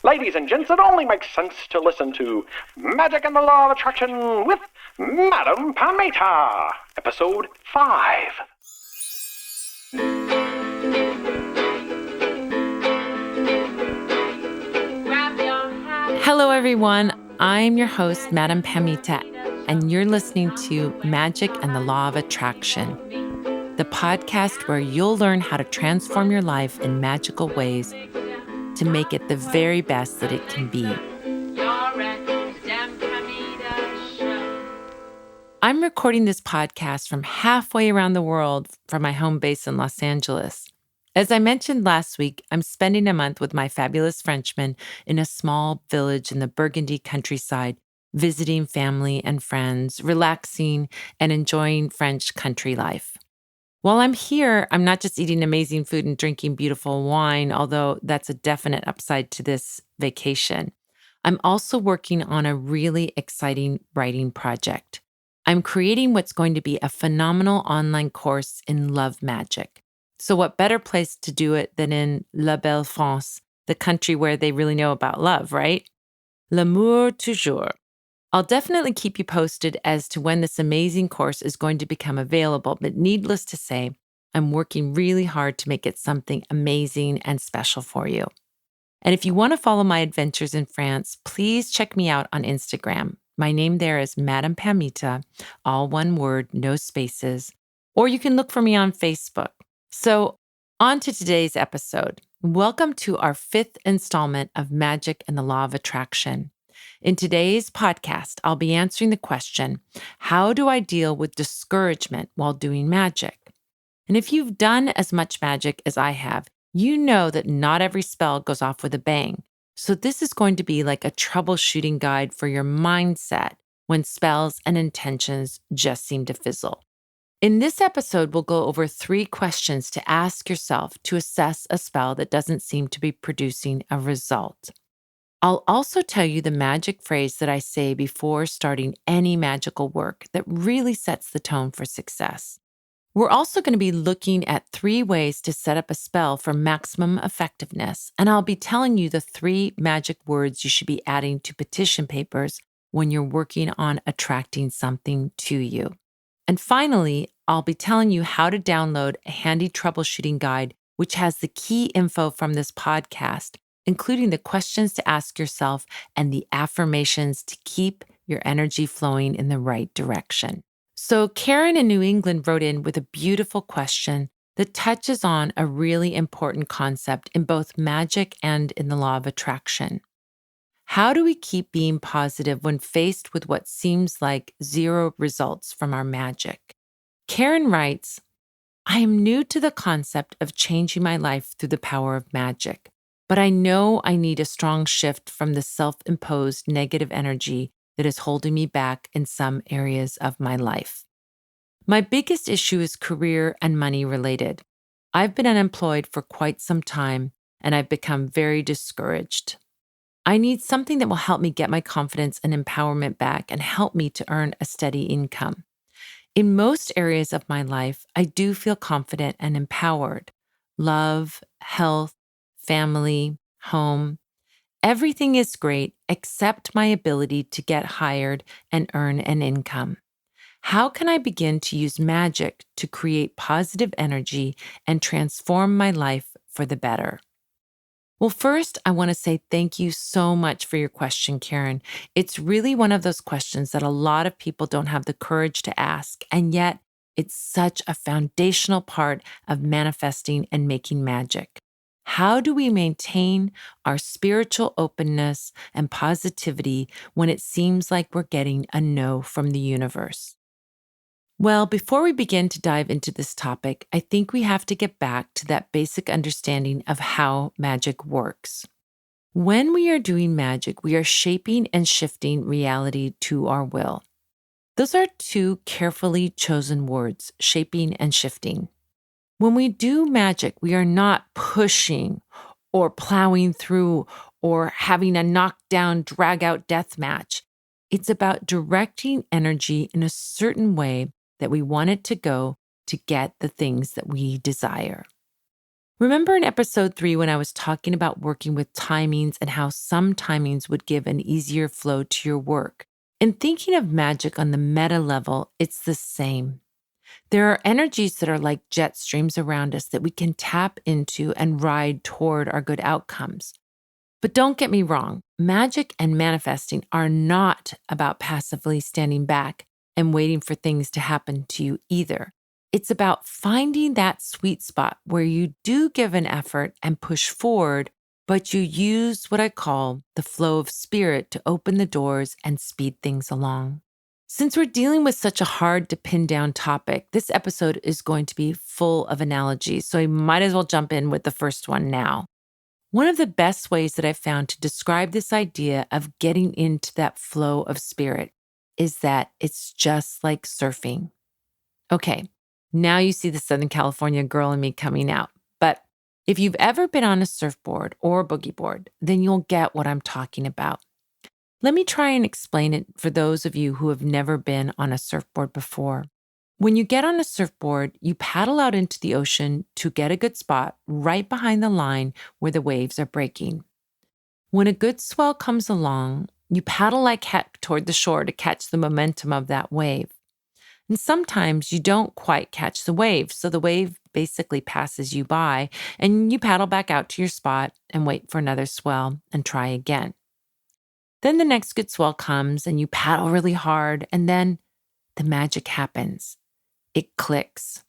Ladies and gents, it only makes sense to listen to Magic and the Law of Attraction with Madam Pamita, Episode 5. Hello, everyone. I'm your host, Madam Pamita, and you're listening to Magic and the Law of Attraction, the podcast where you'll learn how to transform your life in magical ways to make it the very best that it can be. I'm recording this podcast from halfway around the world from my home base in Los Angeles. As I mentioned last week, I'm spending a month with my fabulous Frenchman in a small village in the Burgundy countryside, visiting family and friends, relaxing, and enjoying French country life. While I'm here, I'm not just eating amazing food and drinking beautiful wine, although that's a definite upside to this vacation. I'm also working on a really exciting writing project. I'm creating what's going to be a phenomenal online course in love magic. So what better place to do it than in La Belle France, the country where they really know about love, right? L'amour toujours. I'll definitely keep you posted as to when this amazing course is going to become available, but needless to say, I'm working really hard to make it something amazing and special for you. And if you want to follow my adventures in France, please check me out on Instagram. My name there is Madam Pamita, all one word, no spaces, or you can look for me on Facebook. So on to today's episode. Welcome to our 5th installment of Magic and the Law of Attraction. In today's podcast, I'll be answering the question, how do I deal with discouragement while doing magic? And if you've done as much magic as I have, you know that not every spell goes off with a bang. So this is going to be like a troubleshooting guide for your mindset when spells and intentions just seem to fizzle. In this episode, we'll go over 3 questions to ask yourself to assess a spell that doesn't seem to be producing a result. I'll also tell you the magic phrase that I say before starting any magical work that really sets the tone for success. We're also going to be looking at 3 ways to set up a spell for maximum effectiveness, and I'll be telling you the 3 magic words you should be adding to petition papers when you're working on attracting something to you. And finally, I'll be telling you how to download a handy troubleshooting guide, which has the key info from this podcast, including the questions to ask yourself and the affirmations to keep your energy flowing in the right direction. So Karen in New England wrote in with a beautiful question that touches on a really important concept in both magic and in the law of attraction. How do we keep being positive when faced with what seems like 0 results from our magic? Karen writes, I am new to the concept of changing my life through the power of magic, but I know I need a strong shift from the self-imposed negative energy that is holding me back in some areas of my life. My biggest issue is career and money related. I've been unemployed for quite some time, and I've become very discouraged. I need something that will help me get my confidence and empowerment back and help me to earn a steady income. In most areas of my life, I do feel confident and empowered. Love, health, family, home. Everything is great except my ability to get hired and earn an income. How can I begin to use magic to create positive energy and transform my life for the better? Well, first, I want to say thank you so much for your question, Karen. It's really one of those questions that a lot of people don't have the courage to ask, and yet it's such a foundational part of manifesting and making magic. How do we maintain our spiritual openness and positivity when it seems like we're getting a no from the universe? Well, before we begin to dive into this topic, I think we have to get back to that basic understanding of how magic works. When we are doing magic, we are shaping and shifting reality to our will. Those are 2 carefully chosen words, shaping and shifting. When we do magic, we are not pushing or plowing through or having a knockdown, drag-out death match. It's about directing energy in a certain way that we want it to go to get the things that we desire. Remember in episode 3 when I was talking about working with timings and how some timings would give an easier flow to your work? In thinking of magic on the meta level, it's the same. There are energies that are like jet streams around us that we can tap into and ride toward our good outcomes. But don't get me wrong, magic and manifesting are not about passively standing back and waiting for things to happen to you either. It's about finding that sweet spot where you do give an effort and push forward, but you use what I call the flow of spirit to open the doors and speed things along. Since we're dealing with such a hard to pin down topic, this episode is going to be full of analogies, so I might as well jump in with the first one now. One of the best ways that I've found to describe this idea of getting into that flow of spirit is that it's just like surfing. Okay, now you see the Southern California girl in me coming out. But if you've ever been on a surfboard or a boogie board, then you'll get what I'm talking about. Let me try and explain it for those of you who have never been on a surfboard before. When you get on a surfboard, you paddle out into the ocean to get a good spot right behind the line where the waves are breaking. When a good swell comes along, you paddle like heck toward the shore to catch the momentum of that wave. And sometimes you don't quite catch the wave, so the wave basically passes you by, and you paddle back out to your spot and wait for another swell and try again. Then the next good swell comes and you paddle really hard, and then the magic happens. It clicks.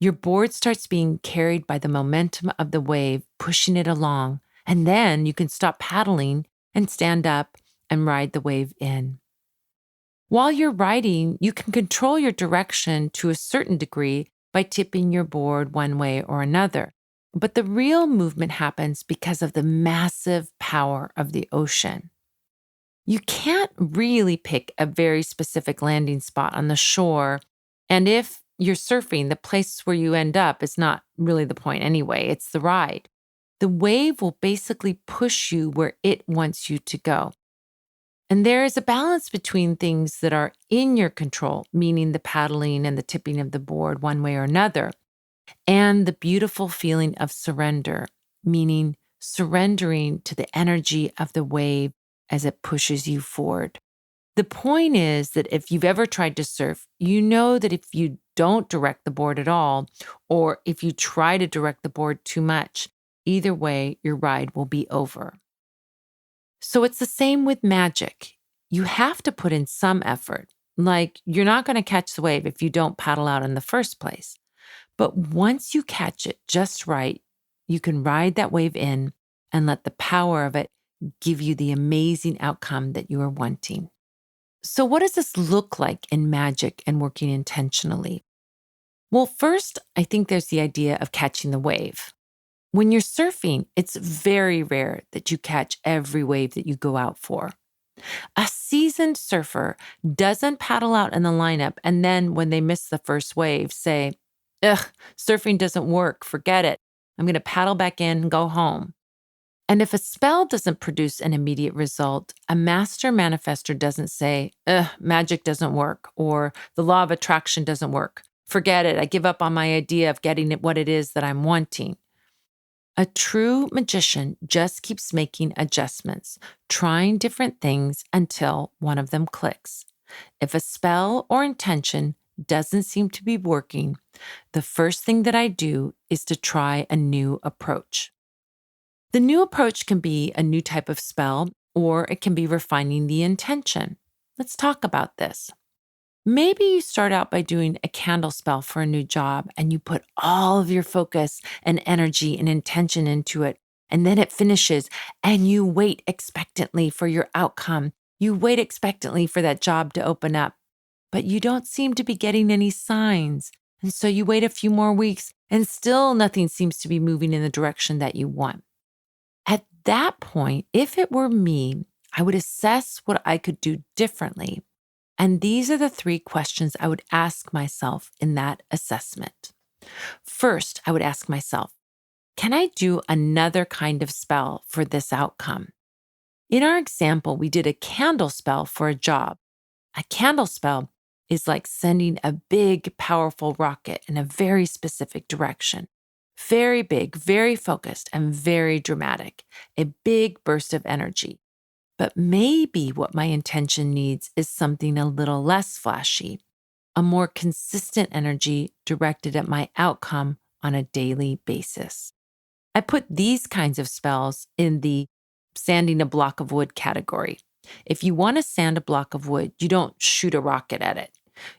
Your board starts being carried by the momentum of the wave, pushing it along, and then you can stop paddling and stand up and ride the wave in. While you're riding, you can control your direction to a certain degree by tipping your board one way or another. But the real movement happens because of the massive power of the ocean. You can't really pick a very specific landing spot on the shore, and if you're surfing, the place where you end up is not really the point anyway, it's the ride. The wave will basically push you where it wants you to go. And there is a balance between things that are in your control, meaning the paddling and the tipping of the board one way or another, and the beautiful feeling of surrender, meaning surrendering to the energy of the wave as it pushes you forward. The point is that if you've ever tried to surf, you know that if you don't direct the board at all, or if you try to direct the board too much, either way, your ride will be over. So it's the same with magic. You have to put in some effort. Like you're not going to catch the wave if you don't paddle out in the first place. But once you catch it just right, you can ride that wave in and let the power of it give you the amazing outcome that you are wanting. So what does this look like in magic and working intentionally? Well, first, I think there's the idea of catching the wave. When you're surfing, it's very rare that you catch every wave that you go out for. A seasoned surfer doesn't paddle out in the lineup and then when they miss the first wave, say, "Ugh, surfing doesn't work, forget it. I'm going to paddle back in and go home." And if a spell doesn't produce an immediate result, a master manifester doesn't say, "Ugh, magic doesn't work," or "the law of attraction doesn't work. Forget it. I give up on my idea of getting it what it is that I'm wanting." A true magician just keeps making adjustments, trying different things until one of them clicks. If a spell or intention doesn't seem to be working, the first thing that I do is to try a new approach. The new approach can be a new type of spell, or it can be refining the intention. Let's talk about this. Maybe you start out by doing a candle spell for a new job and you put all of your focus and energy and intention into it, and then it finishes and you wait expectantly for your outcome. You wait expectantly for that job to open up, but you don't seem to be getting any signs. And so you wait a few more weeks and still nothing seems to be moving in the direction that you want. At that point, if it were me, I would assess what I could do differently. And these are the 3 questions I would ask myself in that assessment. First, I would ask myself, can I do another kind of spell for this outcome? In our example, we did a candle spell for a job. A candle spell is like sending a big, powerful rocket in a very specific direction. Very big, very focused, and very dramatic. A big burst of energy. But maybe what my intention needs is something a little less flashy, a more consistent energy directed at my outcome on a daily basis. I put these kinds of spells in the sanding a block of wood category. If you want to sand a block of wood, you don't shoot a rocket at it.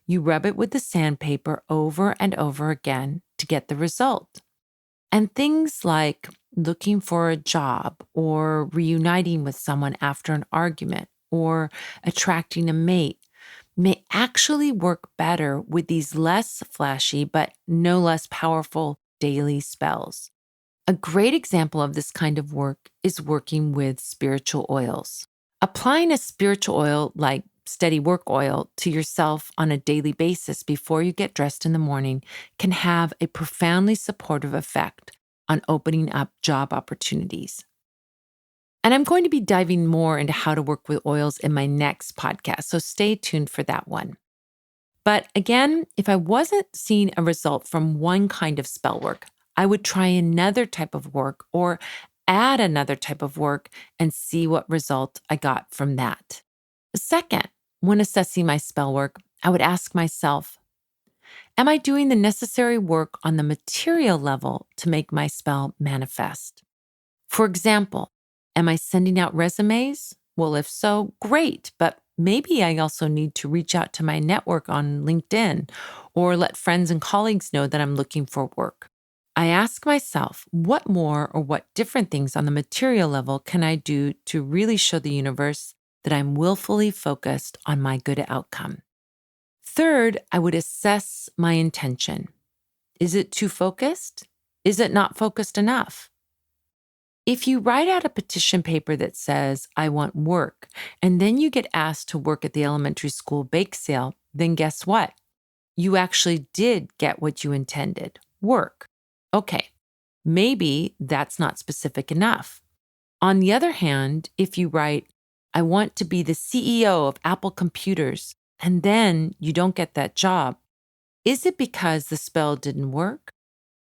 You rub it with the sandpaper over and over again to get the result. And things like looking for a job or reuniting with someone after an argument or attracting a mate may actually work better with these less flashy but no less powerful daily spells. A great example of this kind of work is working with spiritual oils. Applying a spiritual oil like steady work oil to yourself on a daily basis before you get dressed in the morning can have a profoundly supportive effect on opening up job opportunities. And I'm going to be diving more into how to work with oils in my next podcast, so stay tuned for that one. But again, if I wasn't seeing a result from one kind of spell work, I would try another type of work or add another type of work and see what result I got from that. Second, when assessing my spell work, I would ask myself, am I doing the necessary work on the material level to make my spell manifest? For example, am I sending out resumes? Well, if so, great, but maybe I also need to reach out to my network on LinkedIn or let friends and colleagues know that I'm looking for work. I ask myself, what more or what different things on the material level can I do to really show the universe that I'm willfully focused on my good outcome? Third, I would assess my intention. Is it too focused? Is it not focused enough? If you write out a petition paper that says, I want work, and then you get asked to work at the elementary school bake sale, then guess what? You actually did get what you intended, work. Okay, maybe that's not specific enough. On the other hand, if you write, I want to be the CEO of Apple Computers, and then you don't get that job, is it because the spell didn't work?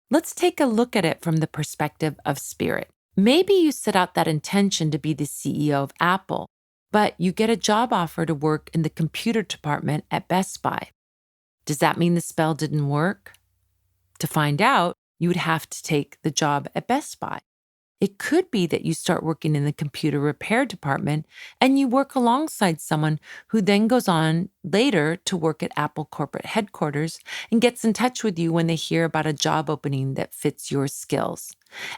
Let's take a look at it from the perspective of spirit. Maybe you set out that intention to be the CEO of Apple, but you get a job offer to work in the computer department at Best Buy. Does that mean the spell didn't work? To find out, you would have to take the job at Best Buy. It could be that you start working in the computer repair department and you work alongside someone who then goes on later to work at Apple corporate headquarters and gets in touch with you when they hear about a job opening that fits your skills.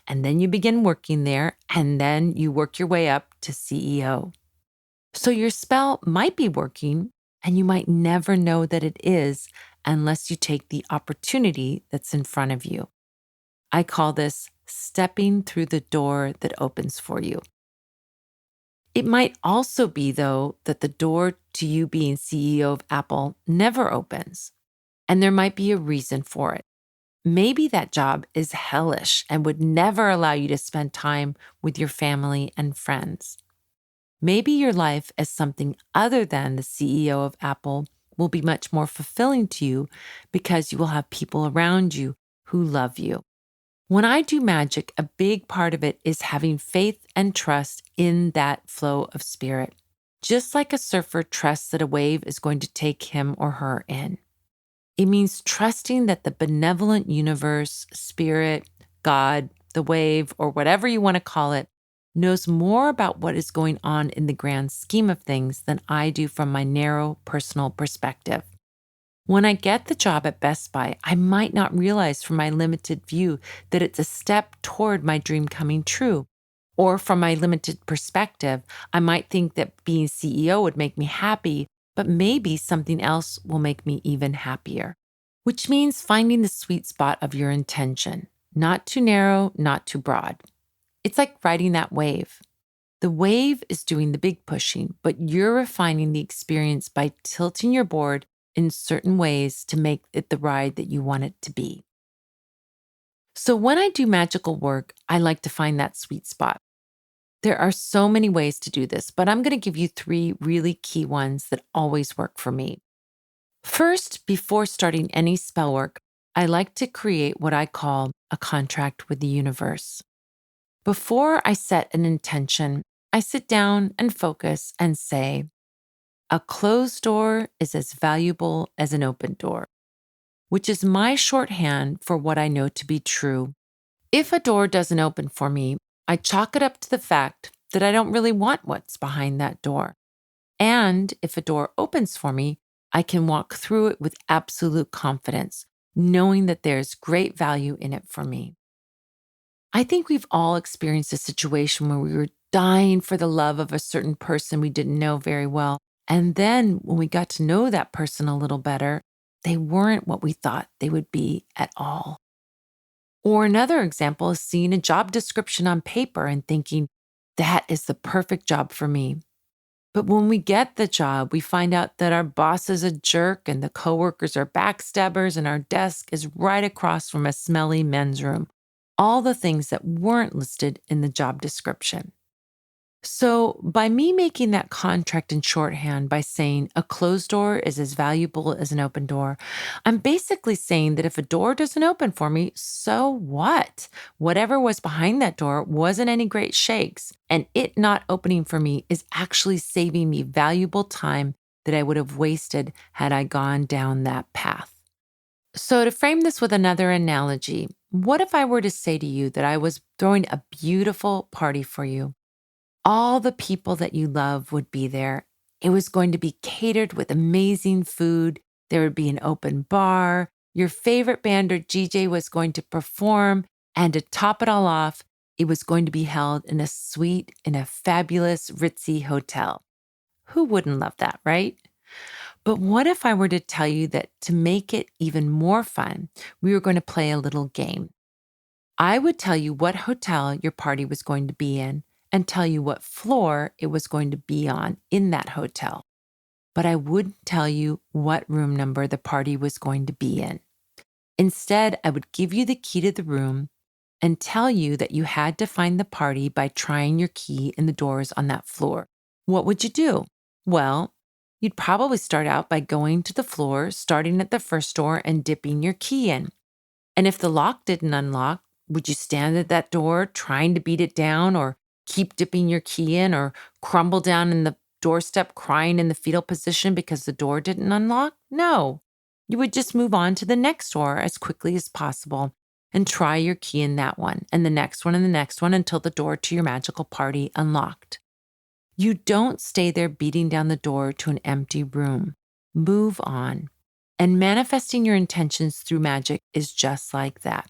And then you begin working there, and then you work your way up to CEO. So your spell might be working, and you might never know that it is unless you take the opportunity that's in front of you. I call this stepping through the door that opens for you. It might also be, though, that the door to you being CEO of Apple never opens, and there might be a reason for it. Maybe that job is hellish and would never allow you to spend time with your family and friends. Maybe your life as something other than the CEO of Apple will be much more fulfilling to you because you will have people around you who love you. When I do magic, a big part of it is having faith and trust in that flow of spirit, just like a surfer trusts that a wave is going to take him or her in. It means trusting that the benevolent universe, spirit, God, the wave, or whatever you want to call it, knows more about what is going on in the grand scheme of things than I do from my narrow personal perspective. When I get the job at Best Buy, I might not realize from my limited view that it's a step toward my dream coming true. Or from my limited perspective, I might think that being CEO would make me happy, but maybe something else will make me even happier. Which means finding the sweet spot of your intention, not too narrow, not too broad. It's like riding that wave. The wave is doing the big pushing, but you're refining the experience by tilting your board in certain ways to make it the ride that you want it to be. So when I do magical work, I like to find that sweet spot. There are so many ways to do this, but I'm going to give you 3 really key ones that always work for me. First, before starting any spell work, I like to create what I call a contract with the universe. Before I set an intention, I sit down and focus and say, a closed door is as valuable as an open door, which is my shorthand for what I know to be true. If a door doesn't open for me, I chalk it up to the fact that I don't really want what's behind that door. And if a door opens for me, I can walk through it with absolute confidence, knowing that there's great value in it for me. I think we've all experienced a situation where we were dying for the love of a certain person we didn't know very well. And then when we got to know that person a little better, they weren't what we thought they would be at all. Or another example is seeing a job description on paper and thinking, that is the perfect job for me. But when we get the job, we find out that our boss is a jerk and the coworkers are backstabbers and our desk is right across from a smelly men's room. All the things that weren't listed in the job description. So by me making that contract in shorthand by saying a closed door is as valuable as an open door, I'm basically saying that if a door doesn't open for me, so what? Whatever was behind that door wasn't any great shakes, and it not opening for me is actually saving me valuable time that I would have wasted had I gone down that path. So to frame this with another analogy, what if I were to say to you that I was throwing a beautiful party for you? All the people that you love would be there. It was going to be catered with amazing food. There would be an open bar. Your favorite band or DJ was going to perform. And to top it all off, it was going to be held in a suite in a fabulous, ritzy hotel. Who wouldn't love that, right? But what if I were to tell you that to make it even more fun, we were going to play a little game? I would tell you what hotel your party was going to be in and tell you what floor it was going to be on in that hotel. But I wouldn't tell you what room number the party was going to be in. Instead, I would give you the key to the room and tell you that you had to find the party by trying your key in the doors on that floor. What would you do? Well, you'd probably start out by going to the floor, starting at the first door and dipping your key in. And if the lock didn't unlock, would you stand at that door trying to beat it down or keep dipping your key in or crumble down in the doorstep crying in the fetal position because the door didn't unlock? No. You would just move on to the next door as quickly as possible and try your key in that one and the next one and the next one until the door to your magical party unlocked. You don't stay there beating down the door to an empty room. Move on. And manifesting your intentions through magic is just like that.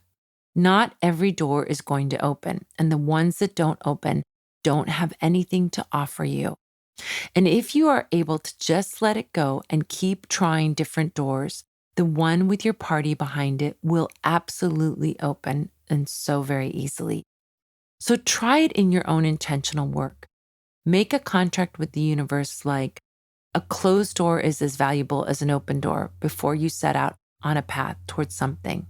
Not every door is going to open, and the ones that don't open don't have anything to offer you. And if you are able to just let it go and keep trying different doors, the one with your party behind it will absolutely open, and so very easily. So try it in your own intentional work. Make a contract with the universe like, a closed door is as valuable as an open door before you set out on a path towards something.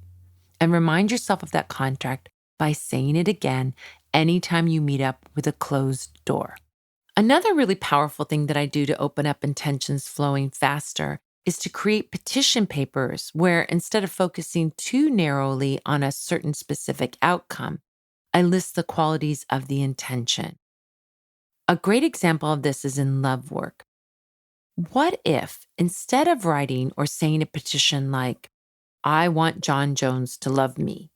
And remind yourself of that contract by saying it again anytime you meet up with a closed door. Another really powerful thing that I do to open up intentions flowing faster is to create petition papers where instead of focusing too narrowly on a certain specific outcome, I list the qualities of the intention. A great example of this is in love work. What if, instead of writing or saying a petition like, I want John Jones to love me,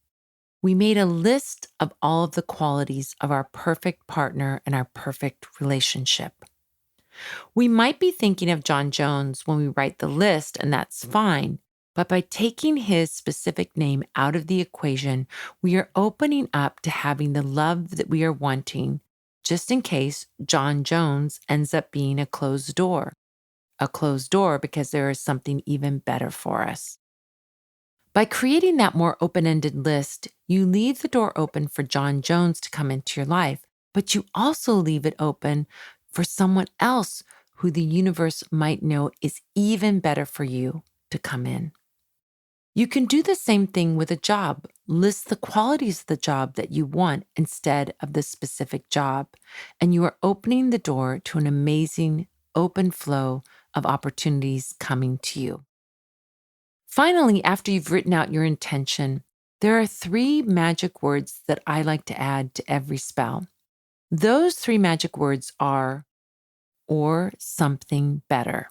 we made a list of all of the qualities of our perfect partner and our perfect relationship? We might be thinking of John Jones when we write the list, and that's fine. But by taking his specific name out of the equation, we are opening up to having the love that we are wanting, just in case John Jones ends up being a closed door. A closed door because there is something even better for us. By creating that more open-ended list, you leave the door open for John Jones to come into your life, but you also leave it open for someone else who the universe might know is even better for you to come in. You can do the same thing with a job. List the qualities of the job that you want instead of the specific job, and you are opening the door to an amazing open flow of opportunities coming to you. Finally, after you've written out your intention, there are 3 magic words that I like to add to every spell. Those 3 magic words are or something better.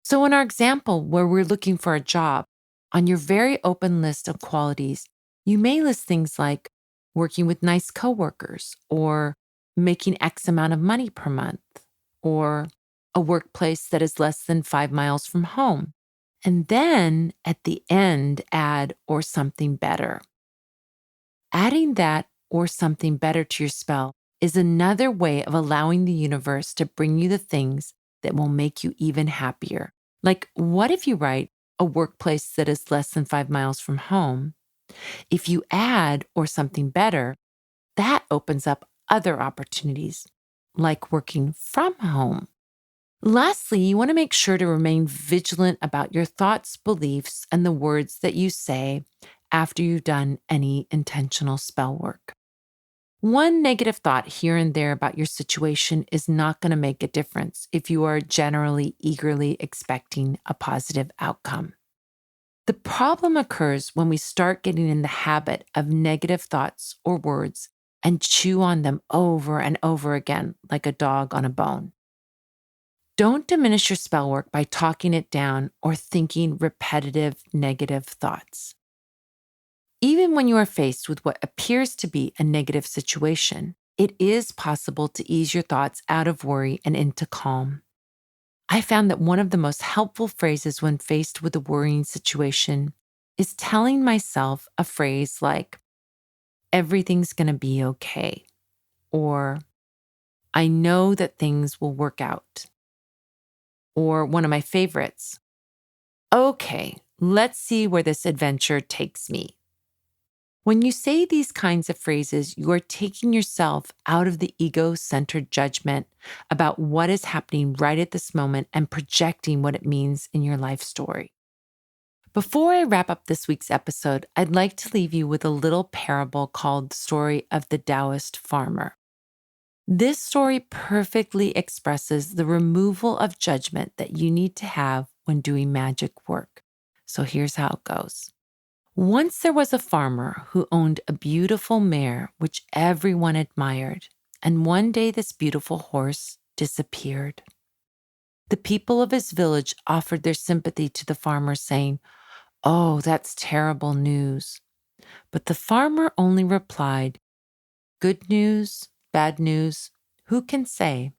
So in our example where we're looking for a job, on your very open list of qualities, you may list things like working with nice coworkers, or making X amount of money per month, or a workplace that is less than 5 miles from home. And then at the end, add or something better. Adding that or something better to your spell is another way of allowing the universe to bring you the things that will make you even happier. Like, what if you write a workplace that is less than 5 miles from home? If you add or something better, that opens up other opportunities, like working from home. Lastly, you want to make sure to remain vigilant about your thoughts, beliefs, and the words that you say after you've done any intentional spell work. One negative thought here and there about your situation is not going to make a difference if you are generally eagerly expecting a positive outcome. The problem occurs when we start getting in the habit of negative thoughts or words and chew on them over and over again like a dog on a bone. Don't diminish your spell work by talking it down or thinking repetitive negative thoughts. Even when you are faced with what appears to be a negative situation, it is possible to ease your thoughts out of worry and into calm. I found that one of the most helpful phrases when faced with a worrying situation is telling myself a phrase like, everything's going to be okay, or I know that things will work out. Or one of my favorites, okay, let's see where this adventure takes me. When you say these kinds of phrases, you are taking yourself out of the ego-centered judgment about what is happening right at this moment and projecting what it means in your life story. Before I wrap up this week's episode, I'd like to leave you with a little parable called The Story of the Taoist Farmer. This story perfectly expresses the removal of judgment that you need to have when doing magic work. So here's how it goes. Once there was a farmer who owned a beautiful mare which everyone admired, and one day this beautiful horse disappeared. The people of his village offered their sympathy to the farmer, saying, "Oh, that's terrible news." But the farmer only replied, "Good news, bad news, who can say?"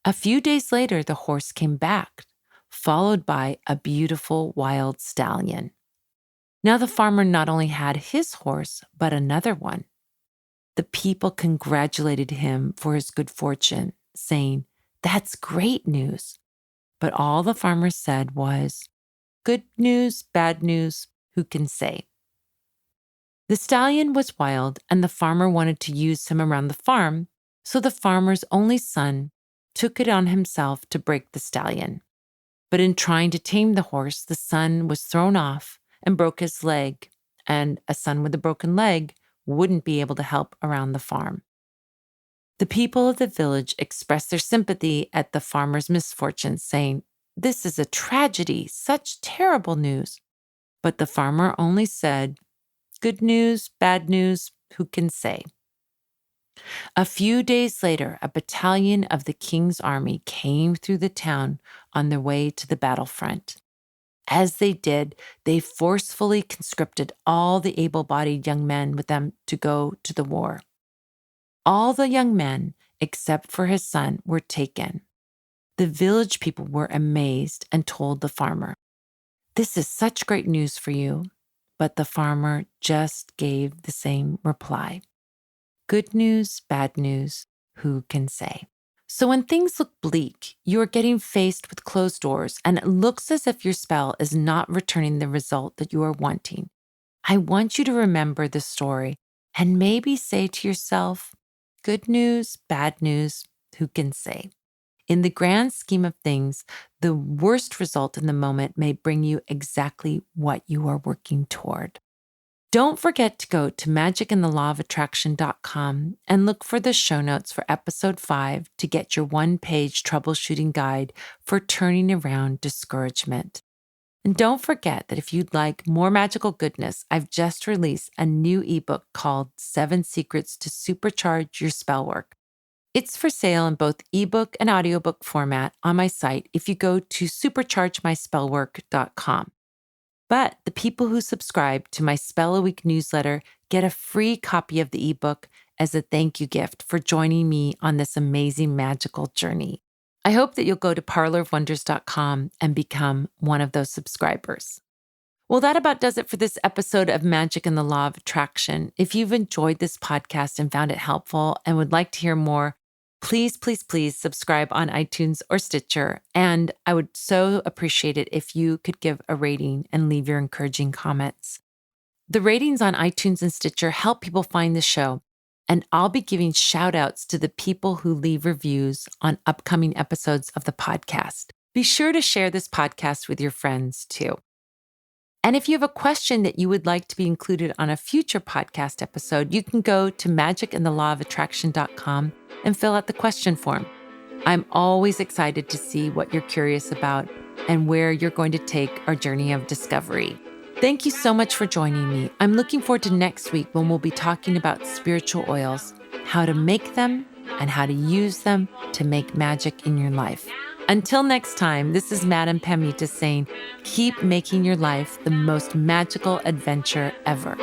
A few days later, the horse came back, followed by a beautiful wild stallion. Now the farmer not only had his horse, but another one. The people congratulated him for his good fortune, saying, "That's great news." But all the farmer said was, "Good news, bad news, who can say?" The stallion was wild, and the farmer wanted to use him around the farm, so the farmer's only son took it on himself to break the stallion. But in trying to tame the horse, the son was thrown off and broke his leg, and a son with a broken leg wouldn't be able to help around the farm. The people of the village expressed their sympathy at the farmer's misfortune, saying, "This is a tragedy, such terrible news." But the farmer only said, "Good news, bad news, who can say?" A few days later, a battalion of the king's army came through the town on their way to the battlefront. As they did, they forcefully conscripted all the able-bodied young men with them to go to the war. All the young men, except for his son, were taken. The village people were amazed and told the farmer, "This is such great news for you." But the farmer just gave the same reply. Good news, bad news, who can say? So when things look bleak, you are getting faced with closed doors, and it looks as if your spell is not returning the result that you are wanting. I want you to remember the story and maybe say to yourself, good news, bad news, who can say? In the grand scheme of things, the worst result in the moment may bring you exactly what you are working toward. Don't forget to go to magicandthelawofattraction.com and look for the show notes for episode 5 to get your one-page troubleshooting guide for turning around discouragement. And don't forget that if you'd like more magical goodness, I've just released a new ebook called 7 Secrets to Supercharge Your Spellwork. It's for sale in both ebook and audiobook format on my site if you go to superchargemyspellwork.com. But the people who subscribe to my Spell a Week newsletter get a free copy of the ebook as a thank you gift for joining me on this amazing magical journey. I hope that you'll go to parlorofwonders.com and become one of those subscribers. Well, that about does it for this episode of Magic and the Law of Attraction. If you've enjoyed this podcast and found it helpful and would like to hear more, please, please, please subscribe on iTunes or Stitcher. And I would so appreciate it if you could give a rating and leave your encouraging comments. The ratings on iTunes and Stitcher help people find the show. And I'll be giving shout outs to the people who leave reviews on upcoming episodes of the podcast. Be sure to share this podcast with your friends too. And if you have a question that you would like to be included on a future podcast episode, you can go to magicandthelawofattraction.com and fill out the question form. I'm always excited to see what you're curious about and where you're going to take our journey of discovery. Thank you so much for joining me. I'm looking forward to next week when we'll be talking about spiritual oils, how to make them, and how to use them to make magic in your life. Until next time, this is Madam Pamita saying, keep making your life the most magical adventure ever.